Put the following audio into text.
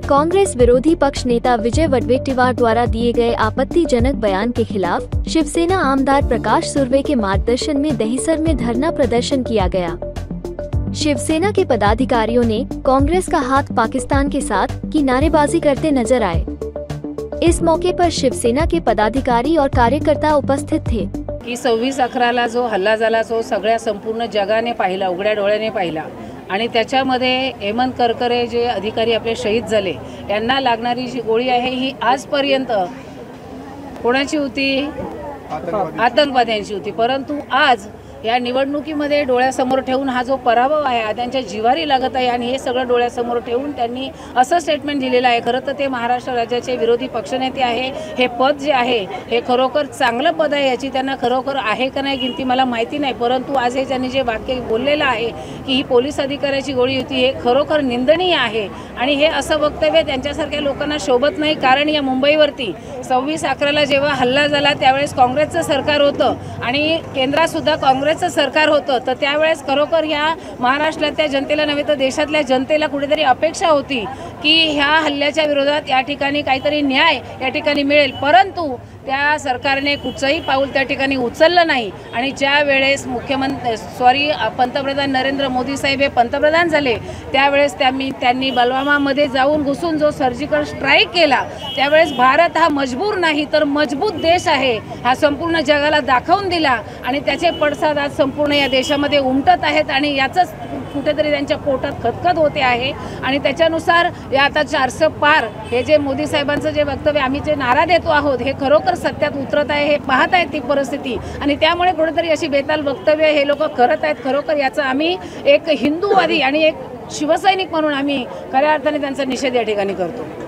कांग्रेस विरोधी पक्ष नेता विजय वडेट्टीवार द्वारा दिए गए आपत्तिजनक बयान के खिलाफ शिवसेना आमदार प्रकाश सुर्वे के मार्गदर्शन में दहिसर में धरना प्रदर्शन किया गया। शिवसेना के पदाधिकारियों ने कांग्रेस का हाथ पाकिस्तान के साथ की नारेबाजी करते नजर आए। इस मौके पर शिवसेना के पदाधिकारी और कार्यकर्ता उपस्थित थे। की 26/11ला जो हल्ला झाला तो सगळ्या संपूर्ण जगाने पाहिला, उघड्या डोळ्याने पाहिला आणि त्याच्यामध्ये हेमंत करकरे जे अधिकारी आपले शहीद झाले यांना लागणारी जी गोळी आहे ही आजपर्यंत कोणाची होती? आतंकवाद्यांची होती। परंतु आज या निवडणुकीमध्ये डोळ्यासमोर ठेवून हा जो पराभव आहे त्यांच्या जिवारी लागत आहे आणि हे सगळं डोळ्यासमोर ठेवून त्यांनी असं स्टेटमेंट दिलेलं आहे। खरं तर ते महाराष्ट्र राज्याचे विरोधी पक्षनेते आहे। हे पद जे आहे हे खरोखर चांगलं पद आहे, याची त्यांना खरोखर आहे का नाही गिनती मला माहिती नाही। परंतु आज हे त्यांनी जे वाक्य बोललेलं आहे की ही पोलीस अधिकाऱ्याची गोळी होती हे खरोखर निंदनीय आहे आणि हे असं वक्तव्य त्यांच्यासारख्या लोकांना शोभत नाही। कारण या मुंबईवरती 26/11ला जेव्हा हल्ला झाला त्यावेळेस काँग्रेसचं सरकार होतं आणि केंद्रात सुद्धा काँग्रेसचं सरकार होतं। तर त्यावेळेस खरोखर या महाराष्ट्रातल्या जनतेला नव्हे तर देशातल्या जनतेला कुठेतरी अपेक्षा होती की ह्या हल्ल्याच्या विरोधात या ठिकाणी काहीतरी न्याय या ठिकाणी मिळेल। परंतु त्या सरकारने कुठचंही पाऊल त्या ठिकाणी उचललं नाही आणि ज्या वेळेस पंतप्रधान नरेंद्र मोदी साहेब हे पंतप्रधान झाले त्यावेळेस त्यांनी पुलवामामध्ये जाऊन घुसून जो सर्जिकल स्ट्राईक केला त्यावेळेस भारत हा मजबूर नाही तर मजबूत देश आहे हा संपूर्ण जगाला दाखवून दिला आणि त्याचे पडसाद आज संपूर्ण या देशामध्ये उमटत आहेत आणि याचंच कुठेतरी त्यांच्या पोटात खतखत होते आहे। आणि त्याच्यानुसार या आता 400 पार हे जे मोदी साहेबांचं जे वक्तव्य आम्ही जे नारा देतो आहोत हे खरोखर सत्यात उतरत आहे, हे पाहत आहेत ती परिस्थिती आणि त्यामुळे कुठेतरी अशी बेताल वक्तव्य हे लोक करत आहेत। खरोखर याचा आम्ही एक हिंदूवादी आणि एक शिवसैनिक म्हणून आम्ही खऱ्या अर्थाने त्यांचा निषेध या ठिकाणी करतो।